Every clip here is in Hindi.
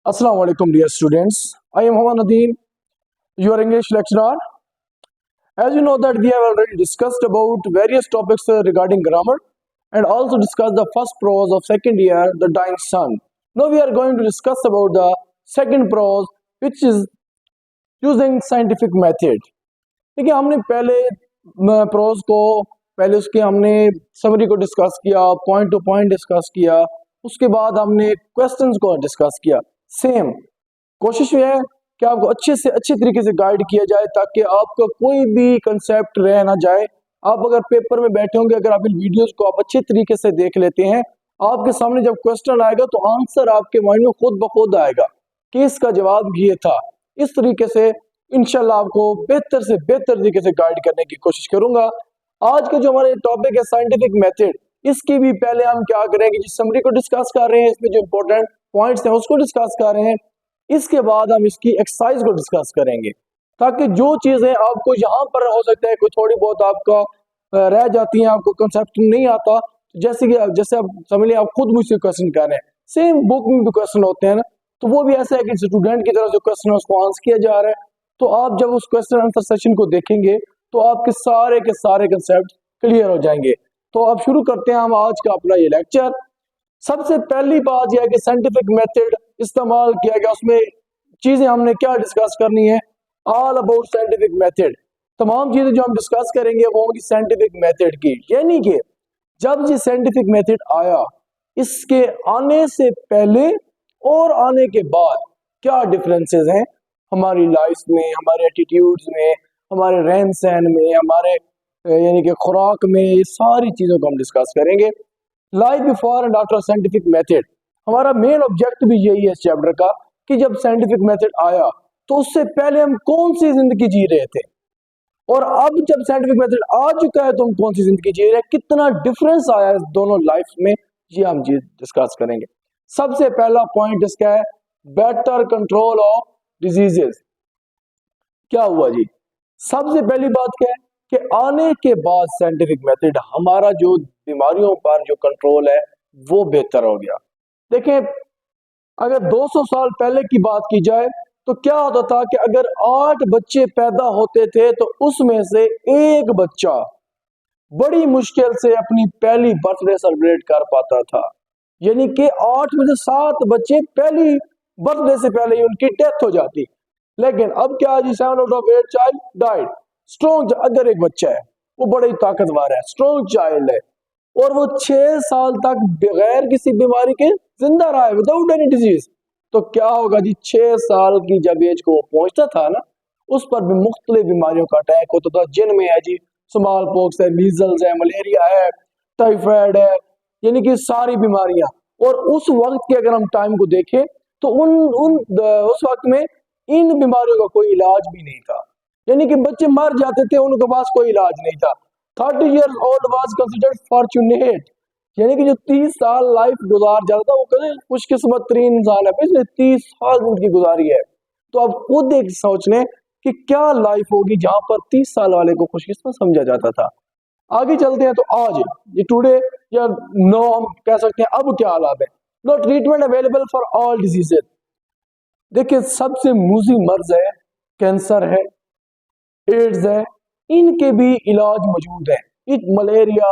Assalamu alaikum, dear students. I am Hawan Nadeem, your English lecturer. As you know that we have already discussed about various topics regarding grammar and also discussed the first prose of second year, the dying sun. Now we are going to discuss about the second prose, which is using scientific method. देखिए हमने पहले प्रोज को पहले उसके हमने समरी को डिस्कस किया, पॉइंट टू पॉइंट डिस्कस किया, उसके बाद हमने क्वेश्चंस को डिस्कस किया। सेम कोशिश ये है कि आपको अच्छे से अच्छे तरीके से गाइड किया जाए ताकि आपका कोई भी कंसेप्ट रह ना जाए। आप अगर पेपर में बैठे होंगे, अगर आप इन वीडियोस को आप अच्छे तरीके से देख लेते हैं, आपके सामने जब क्वेश्चन आएगा तो आंसर आपके माइंड में खुद ब खुद आएगा कि इसका जवाब ये था। इस तरीके से इंशाल्लाह आपको बेहतर से बेहतर तरीके से गाइड करने की कोशिश करूंगा। आज का जो हमारे टॉपिक है साइंटिफिक मेथड, इसकी भी पहले हम क्या करेंगे, जिस समरी को डिस्कस कर रहे हैं, इसमें जो इंपॉर्टेंट पॉइंट्स हैं उसको डिस्कस कर रहे हैं। इसके बाद हम इसकी एक्सरसाइज को डिस्कस करेंगे ताकि जो चीजें आपको यहाँ पर हो सकता है कोई थोड़ी बहुत आपका रह जाती हैं, आपको कंसेप्ट नहीं आता, जैसे आप समझ लें आप खुद मुझसे क्वेश्चन कर रहे हैं, सेम बुक में भी क्वेश्चन होते हैं ना, तो वो भी ऐसा है कि स्टूडेंट की तरफ जो क्वेश्चन है उसको आंसर किया जा रहा है। तो आप जब उस क्वेश्चन आंसर सेशन को देखेंगे तो आपके सारे के सारे कंसेप्ट क्लियर हो जाएंगे। तो अब शुरू करते हैं हम आज का अपना ये लेक्चर। सबसे पहली बात यह है कि साइंटिफिक मेथड इस्तेमाल किया गया, उसमें चीजें हमने क्या डिस्कस करनी है, ऑल अबाउट साइंटिफिक मेथड। तमाम चीजें जो हम डिस्कस करेंगे वो होंगी साइंटिफिक मेथड की, यानी कि जब ये साइंटिफिक मेथड आया, इसके आने से पहले और आने के बाद क्या डिफरेंसेस हैं हमारी लाइफ में, हमारे एटीट्यूड्स में, हमारे रहन सहन में, हमारे यानी कि खुराक में, ये सारी चीजों को हम डिस्कस करेंगे। Life before and after scientific method, हमारा मेन ऑब्जेक्ट भी यही है इस चैप्टर का कि जब साइंटिफिक मेथड आया तो उससे पहले हम कौन सी जिंदगी जी रहे थे, और अब जब साइंटिफिक मेथड आ चुका है तो हम कौन सी जिंदगी जी रहे हैं, कितना डिफरेंस आया है दोनों लाइफ में, ये हम डिस्कस करेंगे। सबसे पहला पॉइंट इसका है बेटर कंट्रोल ऑफ डिजीजेस। क्या हुआ जी, सबसे पहली बात क्या है कि आने के बाद साइंटिफिक मेथड हमारा जो बीमारियों पर जो कंट्रोल है वो बेहतर हो गया। देखें, अगर 200 साल पहले की बात की जाए तो क्या होता था कि अगर 8 बच्चे पैदा होते थे तो उसमें से एक बच्चा बड़ी मुश्किल से अपनी पहली बर्थडे सेलिब्रेट कर पाता था, यानी कि 8 में से 7 बच्चे पहली बर्थडे से पहले ही उनकी डेथ हो जाती। लेकिन अब क्या है जी, 7 out of 8 child died. Strong, अगर एक बच्चा है वो बड़ा ही ताकतवर है, स्ट्रॉन्ग चाइल्ड है, और वो 6 साल तक बगैर किसी बीमारी के जिंदा रहा है, विदाउट एनी डिजीज, तो क्या होगा जी, 6 साल की जब एज को वो पहुंचता था ना, उस पर भी मुख्तलिफ बीमारियों का अटैक होता था, जिनमें है जी स्मॉल पॉक्स है, मीजल्स है, मलेरिया है, टाइफाइड है, यानी कि सारी बीमारियां। और उस वक्त के अगर हम टाइम को देखें तो उस वक्त में इन बीमारियों का कोई इलाज भी नहीं था, यानी कि बच्चे मर जाते थे, उनके पास कोई इलाज नहीं था। 30 years old was considered fortunate, यानी कि जो 30 साल लाइफ गुजार जाता था वो कहते खुशकिस्मत तरीन इंसान है, इसने 30 साल जिंदगी गुजारी है। तो अब खुद एक सोच लें कि क्या लाइफ होगी जहां पर 30 साल वाले को खुशकिस्मत समझा जाता था। आगे चलते हैं तो आज ये टुडे या नो हम कह सकते हैं अब क्या हालात है। No treatment available for all diseases. देखिए, सबसे मूजी मर्ज है, कैंसर है, एड्स है, इनके भी इलाज मौजूद है। ये मलेरिया,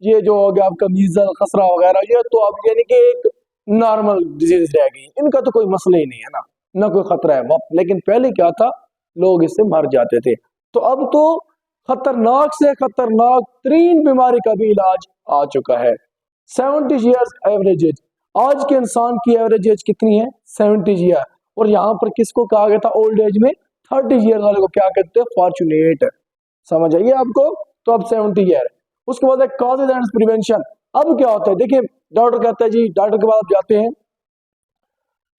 ये जो हो गया आपका मीजल, खसरा वगैरह, ये तो अब यानी कि एक नॉर्मल डिजीज रह गई, इनका तो कोई मसला ही नहीं है ना कोई खतरा है। लेकिन पहले क्या था, लोग इससे मर जाते थे। तो अब तो खतरनाक से खतरनाक तरीन बीमारी का भी इलाज आ चुका है। 70 ईयर्स एवरेज एज, आज के इंसान की एवरेज एज कितनी है, 70 ईयर। और यहाँ पर किसको कहा गया था ओल्ड एज में, 30 ईयर वाले को क्या कहते हैं, फॉर्चुनेट। समझ आइए आपको। तो अब 70 ईयर। उसके बाद कॉजेज एंड प्रिवेंशन। अब क्या होता है, देखिए डॉक्टर कहता है जी, डॉक्टर के पास आप जाते हैं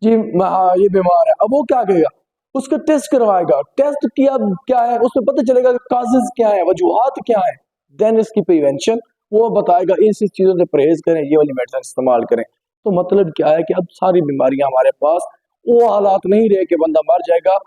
जी, हाँ ये बीमार है, अब वो क्या कहेगा, उसका टेस्ट करवाएगा, टेस्ट किया क्या है उसमें पता चलेगा कॉजेज क्या है, वजूहात क्या है, देन इसकी प्रिवेंशन वो बताएगा, इस चीजों से परहेज करें, ये वाली मेडिसिन इस्तेमाल करें। तो मतलब क्या है कि अब सारी बीमारियां हमारे पास वो हालात नहीं रहे कि बंदा मर जाएगा,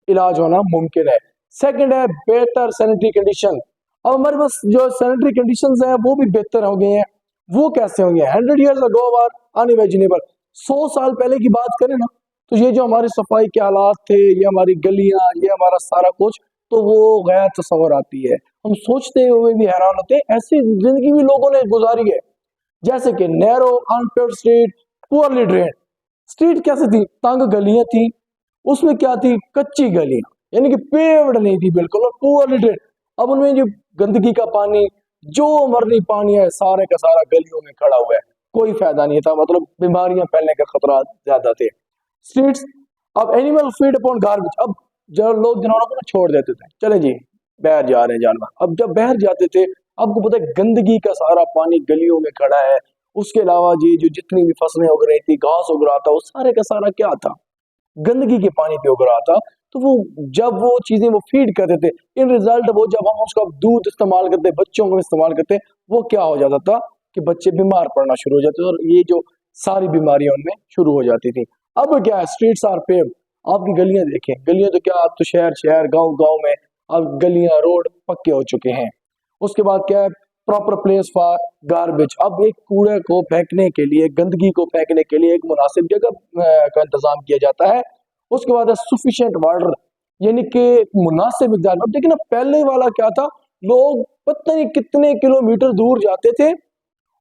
इलाज होना मुमकिन है। सेकंड है बेहतर सैनिटरी कंडीशन। अब हमारे पास जो सैनिटरी कंडीशंस हैं वो भी बेहतर हो गए हैं। वो कैसे होंगे, 100 years ago वर अनइमेजिनेबल। 100 साल पहले की बात करें ना तो ये जो हमारी सफाई के हालात थे, ये हमारी गलियां, ये हमारा सारा कुछ, तो वो गैर तस्वर आती है। हम सोचते हुए भी हैरान होते हैं, ऐसी जिंदगी भी लोगों ने गुजारी है। जैसे कि narrow unpaved street, poorly drain. Street कैसे थी? तंग गलियां थी, उसमें क्या थी? कच्ची गलियां, यानी कि पेव्ड नहीं थी बिल्कुल, और पुअरली ड्रेन। अब उनमें जो गंदगी का पानी, जो मर्जी पानी है, सारे का सारा गलियों में खड़ा हुआ है, कोई फायदा नहीं था, मतलब बीमारियां फैलने का खतरा ज्यादा थे। स्ट्रीट्स, अब एनिमल फीड अपॉन गार्बेज। अब जब लोग जानवरों को ना छोड़ देते थे, चले जी बाहर जा रहे हैं जानवर, अब जब बाहर जाते थे, आपको पता है गंदगी का सारा पानी गलियों में खड़ा है। उसके अलावा जी जो जितनी भी फसलें उग रही थी, घास उग रहा था, वो सारे का सारा क्या था? गंदगी के पानी पे उग रहा था। तो वो जब वो चीजें वो फीड करते थे, इन रिजल्ट वो जब हम उसका दूध इस्तेमाल करते, बच्चों को इस्तेमाल करते, वो क्या हो जाता था कि बच्चे बीमार पड़ना शुरू हो जाते थे, और ये जो सारी बीमारियां उनमें शुरू हो जाती थी। अब क्या है? Streets are paved. आपकी गलियां देखें, गलियां तो क्या, अब तो शहर शहर, गांव गांव में अब गलियां, रोड पक्के हो चुके हैं। उसके बाद क्या है? Proper place for garbage. अब एक कूड़े को फेंकने के लिए, गंदगी को फेंकने के लिए एक मुनासिब जगह का इंतजाम किया जाता है। उसके बाद है सफिशिएंट वाटर, यानी कि मुनासिब मिकदार में। अब देखिए ना, पहले वाला क्या था, लोग पता नहीं कितने किलोमीटर दूर जाते थे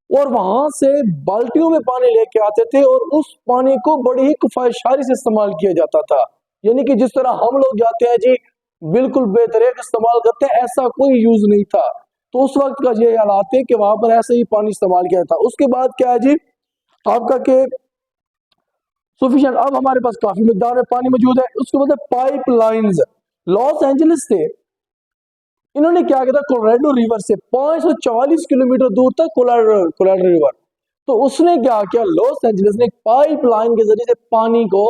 और वहां से बाल्टियों में पानी लेके आते थे, और उस पानी को बड़ी ही किफायतशारी से इस्तेमाल किया जाता था। यानी कि जिस तरह हम लोग जाते हैं जी, बिल्कुल बेतरेक इस्तेमाल करते हैं, ऐसा कोई यूज नहीं था। तो उस वक्त का ये हालात है कि वहां पर ऐसे ही पानी इस्तेमाल किया था। उसके बाद क्या है जी, आपका के सफिशिएंट, अब हमारे पास काफी मिकदार में पानी मौजूद है। उसके बाद पाइप लाइन्स। लॉस एंजलिस से इन्होंने क्या किया था, कोलोराडो रिवर से 544 किलोमीटर दूर तक कोलोराडो रिवर, तो उसने क्या किया, लॉस एंजलिस ने एक पाइप लाइन के जरिए से पानी को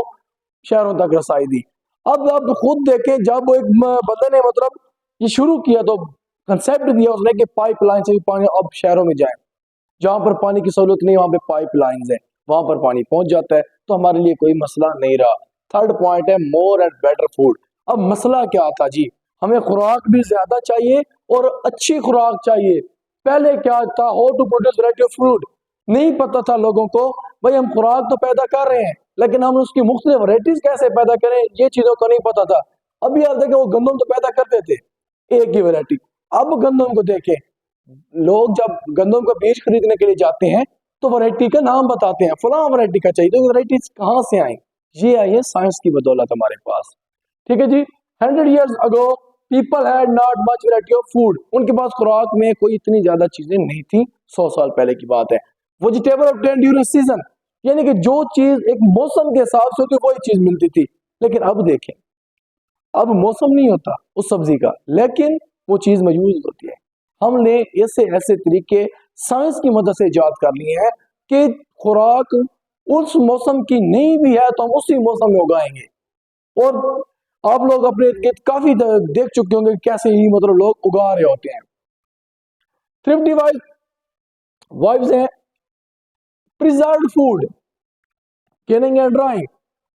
शहरों तक रसाई दी। अब आप खुद देखें, जब वो एक बंदे ने मतलब ये शुरू किया, तो कंसेप्ट दिया उसने कि पाइप लाइन से भी पानी अब शहरों में जाए। जहां पर पानी की सहूलत नहीं, वहां पे पाइप लाइन्स है, वहां पर पानी पहुंच जाता है, तो हमारे लिए कोई मसला नहीं रहा। थर्ड पॉइंट है मोर एंड बेटर फूड। अब मसला क्या था जी, हमें खुराक भी ज्यादा चाहिए और अच्छी खुराक चाहिए। पहले क्या था, how to produce variety of food, नहीं पता था लोगों को। भाई हम खुराक तो पैदा कर रहे हैं, लेकिन हम उसकी मुख्तलिफ वैरायटीज कैसे पैदा करें, ये चीजों को नहीं पता था। अभी आप देखें, वो गंदम तो पैदा करते थे एक ही वैरायटी। अब गंदम को देखें, लोग जब गंदम का बीज खरीदने के लिए जाते हैं, तो वैरायटी का नाम बताते हैं, फलां वैरायटी का चाहिए। तो वैरायटीज कहाँ से आई? ये आई है साइंस की बदौलत हमारे पास। ठीक है जी। 100 years ago people had not much variety of food. उनके पास खुराक में कोई इतनी ज्यादा चीजें नहीं थी। 100 साल पहले की बात है। वेजिटेबल ऑब्टेन ड्यूरिंग सीजन, यानी कि जो चीज एक मौसम के हिसाब से होती वही चीज मिलती थी। लेकिन अब देखें, अब मौसम नहीं होता उस सब्जी का, लेकिन वो चीज मौजूद होती है। हमने ऐसे ऐसे तरीके साइंस की मदद से इजाद कर लिए हैं कि खुराक उस मौसम की नहीं भी है तो हम उसी मौसम में उगाएंगे। और आप लोग अपने इर्द गिर्द काफी देख चुके होंगे कैसे ही मतलब लोग उगा रहे होते हैं। थ्रिफ्टी वाइब्स हैं, preserved food, canning and drying.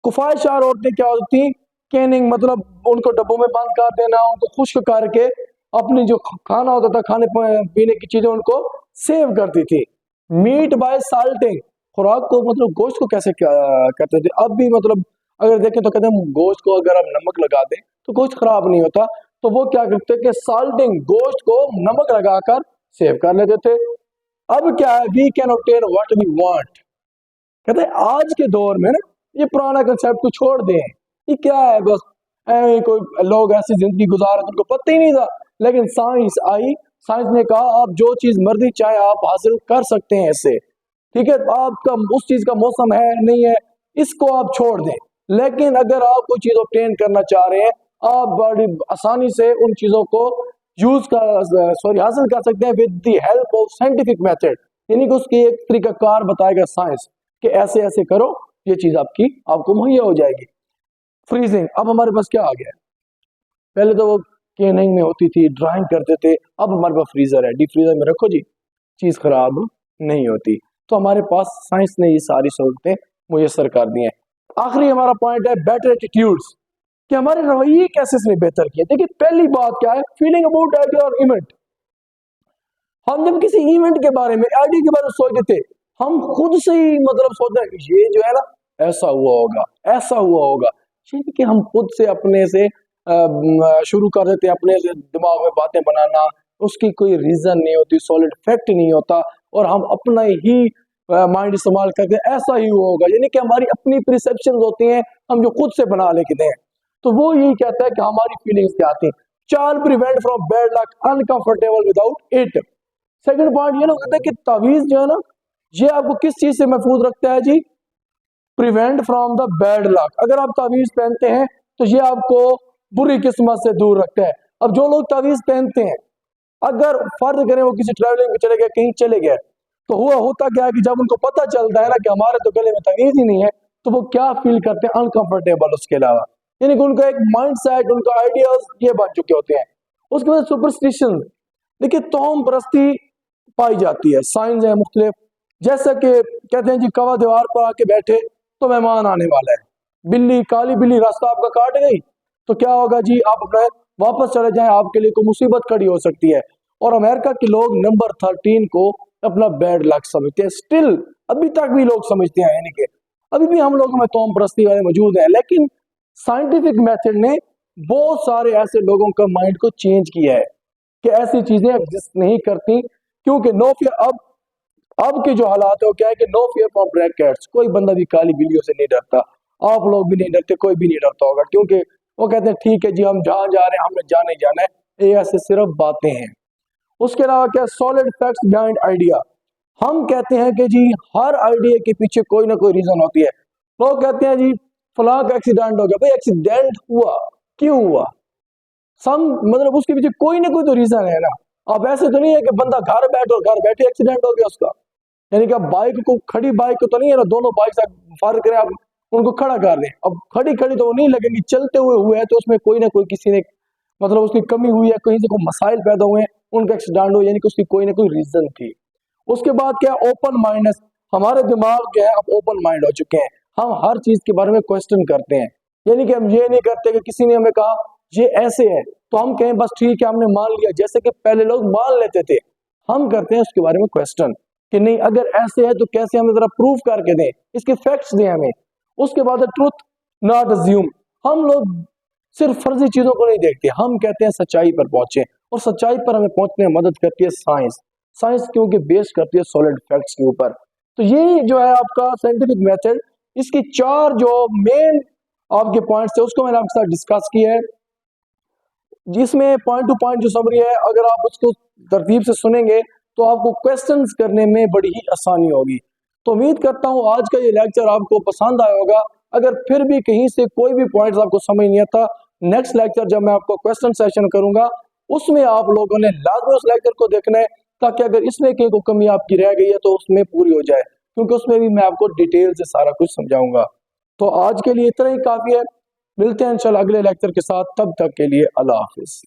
कुफायतशार औरतें क्या होती थी, कैनिंग मतलब उनको डब्बों में बंद कर देना, उनको खुश्क करके अपनी जो खाना होता था, खाने पीने की चीजें उनको सेव करती थी। मीट बाय साल्टिंग, खुराक को मतलब गोश्त को कैसे करते थे। अब भी मतलब अगर देखें तो कहते हैं गोश्त को अगर आप नमक लगा दें तो गोश्त खराब नहीं होता। तो वो क्या करते कि साल्टिंग, गोश्त को नमक लगाकर सेव कर लेते थे। अब क्या है, we can obtain what we want. कहते हैं आज के दौर में ना, ये पुराना कंसेप्ट को छोड़ दें, ये क्या है, बस कोई लोग ऐसी जिंदगी गुजार रहे उनको पता ही नहीं था। लेकिन साइंस आई, साइंस ने कहा आप जो चीज मर्जी चाहे आप हासिल कर सकते हैं इससे। ठीक है, आपका उस चीज का मौसम है नहीं है, इसको आप छोड़ दें। लेकिन अगर आप कोई चीज ऑब्टेन करना चाह रहे हैं, आप बड़ी आसानी से उन चीजों को हासिल कर सकते हैं with the help of scientific method. यानी कि उसकी एक तरीका कार बताएगा साइंस कि ऐसे ऐसे करो, ये चीज आपको मुहैया हो जाएगी। फ्रीजिंग, अब हमारे पास क्या आ गया है, पहले तो वो कैनिंग में होती थी, ड्राइंग करते थे, अब हमारे पास फ्रीजर है, डीप फ्रीजर में रखो जी, चीज खराब नहीं होती। तो हमारे पास साइंस ने ये सारी सहूलतें मुयसर कर दी हैं। आखिरी हमारा पॉइंट है बेटर एटीट्यूड्स, कि हमारे रवैये कैसे इसने बेहतर किए। देखिए पहली बात क्या है, फीलिंग अबाउट आइडिया और इवेंट। हम जब किसी इवेंट के बारे में, आइडिया के बारे में सोचते थे, हम खुद से ही मतलब सोचते हैं ये जो है ना ऐसा हुआ होगा, ऐसा हुआ होगा। यानी कि हम खुद से अपने से शुरू कर देते हैं, अपने से दिमाग में बातें बनाना, उसकी कोई रीजन नहीं होती, सॉलिड फैक्ट नहीं होता, और हम अपना ही माइंड इस्तेमाल करके ऐसा ही हुआ होगा। यानी कि हमारी अपनी परसेप्शन होती हैं, हम जो खुद से बना लेते हैं। तो वो यही कहता है कि हमारी फीलिंग्स क्या आती हैं। चार prevent from bad luck uncomfortable without it. Second point ये ना कहता है कि तावीज जो है ना, ये आपको किस चीज से महफूज रखता है जी? Prevent from the bad luck. अगर आप तावीज पहनते हैं तो ये आपको बुरी किस्मत से दूर रखता है। अब जो लोग तावीज पहनते हैं, अगर फर्ज करें वो किसी ट्रैवलिंग में चले गए, कहीं चले गए, तो हुआ होता क्या है कि जब उनको पता चलता है ना कि हमारे तो गले में तावीज ही नहीं है, तो वो क्या फील करते हैं? अनकंफर्टेबल। उसके अलावा यानी कि उनका एक माइंड सेट, उनका आइडियाज ये बन चुके होते हैं। उसके बाद सुपरस्टिशन। देखिए, तोहम परस्ती पाई जाती है, साइंस है मुख्तलिफ। जैसा कि कहते हैं जी, कवा दीवार पर आके बैठे तो मेहमान आने वाला है, बिल्ली, काली बिल्ली रास्ता आपका काट गई तो क्या होगा जी? आप अपने वापस चले जाएं, आपके लिए कोई मुसीबत खड़ी हो सकती है। और अमेरिका के लोग नंबर 13 को अपना बैड लक समझते हैं। स्टिल अभी तक भी लोग समझते हैं, यानी कि अभी भी हम लोगों में तोहम परस्ती वाले मौजूद हैं। लेकिन साइंटिफिक मेथड ने बहुत सारे ऐसे लोगों का माइंड को चेंज किया है कि ऐसी चीजें एग्जिस्ट नहीं करती, क्योंकि नो फियर। अब के जो हालात है वो क्या है कि no fear from black cats. कोई बंदा भी काली बिल्लियों से नहीं डरता, आप लोग भी नहीं डरते, कोई भी नहीं डरता होगा, क्योंकि वो कहते हैं ठीक है जी, हम जहां जा रहे हैं हमें जाने जाना है। ये ऐसे सिर्फ बातें हैं। उसके अलावा क्या? Solid facts behind idea. हम कहते हैं कि जी हर आइडिया के पीछे कोई ना कोई रीजन होती है। लोग कहते हैं जी फलां का एक्सीडेंट हो गया। भाई एक्सीडेंट हुआ, क्यों हुआ? मतलब उसके पीछे कोई ना कोई तो रीजन है ना। अब ऐसे तो नहीं है कि बंदा घर बैठे एक्सीडेंट हो गया उसका। यानी कि अब बाइक को, खड़ी बाइक को तो नहीं है ना, दोनों बाइक से फार करें आप उनको खड़ा कर दें, अब खड़ी खड़ी तो वो नहीं लगेंगी, चलते हुए हुए है तो उसमें कोई ना कोई किसी ने, मतलब उसकी कमी हुई है, कहीं से कोई मसाइल पैदा हुए हैं, उनका एक्सीडेंट हो, यानी कि उसकी कोई ना कोई रीजन थी। उसके बाद क्या? Open mindness. हमारे दिमाग जो है अब ओपन माइंड हो चुके हैं, हम हर चीज के बारे में क्वेश्चन करते हैं। यानी कि हम ये नहीं करते कि किसी ने हमें कहा ये ऐसे है तो हम कहें बस ठीक है हमने मान लिया, जैसे कि पहले लोग मान लेते थे। हम करते हैं उसके बारे में क्वेश्चन कि नहीं, अगर ऐसे है तो कैसे, हमें जरा प्रूफ करके दें, इसके फैक्ट्स दें हमें। उसके बाद ट्रुथ नॉट अज्यूम। हम लोग सिर्फ फर्जी चीजों को नहीं देखते, हम कहते हैं सच्चाई पर पहुंचे, और सच्चाई पर हमें पहुंचने में मदद करती है साइंस। साइंस क्योंकि बेस करती है सॉलिड फैक्ट्स के ऊपर। तो ये जो है आपका साइंटिफिक मेथड, इसकी चार जो मेन आपके पॉइंट्स थे उसको मैंने आपके साथ डिस्कस किया है, जिसमें पॉइंट टू पॉइंट जो समरी है, अगर आप उसको तरतीब से सुनेंगे तो आपको क्वेश्चंस करने में बड़ी ही आसानी होगी। तो उम्मीद करता हूँ आज का ये लेक्चर आपको पसंद आया होगा। अगर फिर भी कहीं से कोई भी पॉइंट्स आपको समझ नहीं आता, नेक्स्ट लेक्चर जब मैं आपको क्वेश्चन सेशन करूंगा उसमें आप लोगों ने लाजमी उस लेक्चर को देखना है, ताकि अगर इसमें कहीं को कमी आपकी रह गई है तो उसमें पूरी हो जाए, क्योंकि उसमें भी मैं आपको डिटेल से सारा कुछ समझाऊंगा। तो आज के लिए इतना ही काफी है। मिलते हैं इंशाल्लाह अगले लेक्चर के साथ, तब तक के लिए अल्लाह हाफिज।